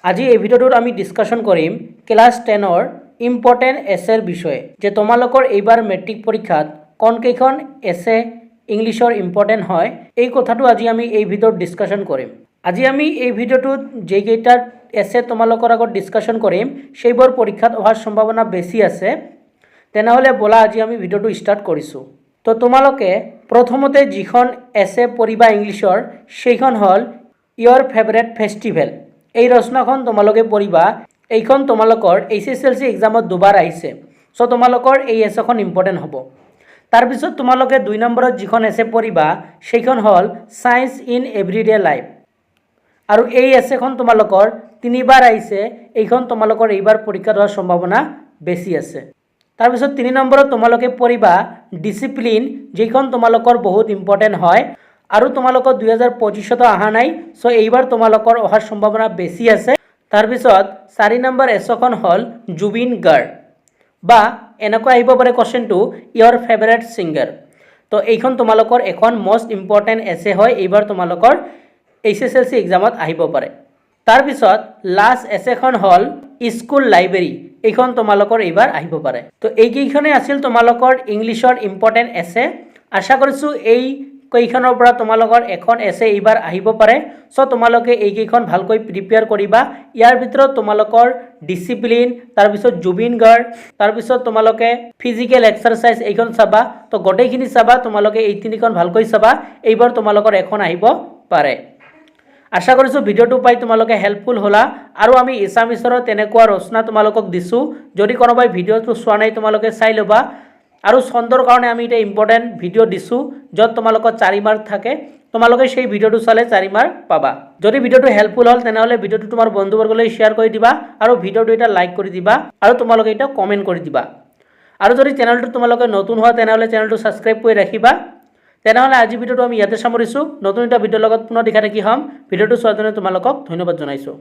আজি এই ভিডিওটোত আমি ডিসকাশন কৰিম ক্লাস 10ৰ ইম্পৰ্টেন্ট এছেৰ বিষয়ে যে তোমালোকৰ এইবাৰ মেট্ৰিক পৰীক্ষাত কোনকেইখন এছে ইংলিছৰ ইম্পৰ্টেন্ট হয় এই কথাটো আজি আমি এই ভিডিওত ডিসকাশন কৰিম। আজি আমি এই ভিডিওটোত যেকেইটা এছে তোমালোকৰ আগত ডিসকাশন কৰিম সেইবোৰ পৰীক্ষাত অহাৰ সম্ভাৱনা বেছি আছে। তেনেহলে বলা আজি আমি ভিডিওটো স্টাৰ্ট কৰিছো। তো তোমালোকে প্ৰথমতে যিখন এছে পঢ়িবা ইংলিছৰ সেইখন হল ইয়োৰ ফেভাৰিট ফেস্টিভেল। এই ৰচনাখন তোমালোকে পঢ়িবা। এইখন তোমালোকৰ HSLC এক্সামত দুবাৰ আহিছে। সো তোমালোকৰ এই এছেখন ইম্পৰ্টেন্ট হ'ব। তাৰ পিছত তোমালোকে 2 নম্বৰত যিখন এছে পঢ়িবা সেইখন হল সায়েন্স ইন এভৰিডে লাইফ। আৰু এই এছেখন তোমালোকৰ 3বাৰ আহিছে। এইখন তোমালোকৰ এইবাৰ পৰীক্ষাত হোৱাৰ সম্ভাৱনা বেছি আছে। তাৰ পিছত 3 নম্বৰত তোমালোকে পঢ়িবা ডিসিপ্লিন, যেখন তোমালোকৰ বহুত ইম্পৰ্টেন্ট হয় আৰু তোমালোকৰ 2025 অহা নাই। সো এইবাৰ তোমালোকৰ অহাৰ সম্ভাৱনা বেছি আছে। তাৰ পিছত 4 নম্বৰ এছখন হল জুবিন গাৰ্গ বা এনেকৈ আহিব পাৰে কোৱেশ্চনটো ইয়োৰ ফেভাৰিট সিঙ্গাৰ। তো এইখন তোমালোকৰ এখন মোস্ট ইম্পৰ্টেন্ট এছে হয়। এইবাৰ তোমালোকৰ HSLC এক্সামত আহিব পাৰে। তাৰ পিছত লাষ্ট এছেখন হল স্কুল লাইব্ৰেৰী। এইখন তোমালোকৰ এইবাৰ আহিব পাৰে। তো এইকেইখনে আছিল তোমালোকৰ ইংলিছৰ ইম্পৰ্টেন্ট এছে। আশা কৰিছো এই কেইখনৰ পৰা তোমালোকৰ এখন এছে এইবাৰ আহিব পাৰে। সো তোমালোকে এইকেইখন ভালকৈ প্ৰিপেয়াৰ কৰিবা। ইয়াৰ ভিতৰত তোমালোকৰ ডিসিপ্লিন, তাৰ পিছত জুবিন গাৰ্গ, তাৰ পিছত তোমালোকে ফিজিক্যাল এক্সাৰসাইজ এইখন চাবা। তো গোটেইখিনি চাবা, তোমালোকে এই তিনিখন ভালকৈ চাবা। এইবাৰ তোমালোকৰ এখন আহিব পাৰে। আশা কৰিছো ভিডিওটো পাই তোমালোকে হেল্পফুল হলা। আৰু আমি এছামিছৰ তেনেকুৱা ৰচনা তোমালোকক দিছো। যদি কোনোবাই ভিডিওটো চোৱা নাই তোমালোকে চাই লবা। আৰু ছন্দৰ কাৰণে আমি এটা ইম্পৰ্টেন্ট ভিডিও দিছো যত তোমালোকৰ 4 মাৰ্ক থাকে। তোমালোকে সেই ভিডিওটো চালে 4 মাৰ্ক পাবা। যদি ভিডিওটো হেল্পফুল হল তেনেহলে ভিডিওটো তোমাৰ বন্ধুবৰ্গলৈ শেয়াৰ কৰি দিবা আৰু ভিডিওটো এটা লাইক কৰি দিবা আৰু তোমালোকে এটা কমেন্ট কৰি দিবা। আৰু যদি চেনেলটো তোমালোকে নতুন হয় তেনেহলে চেনেলটো সাবস্ক্ৰাইব কৰি ৰাখিবা। তেনেহলে আজি ভিডিওটো আমি ইয়াতে সামৰিছো। নতুন এটা ভিডিওৰ লগত পুনৰ দেখা দেখি হম। ভিডিওটো চোৱাৰ কাৰণে তোমালোকক ধন্যবাদ জনাইছো।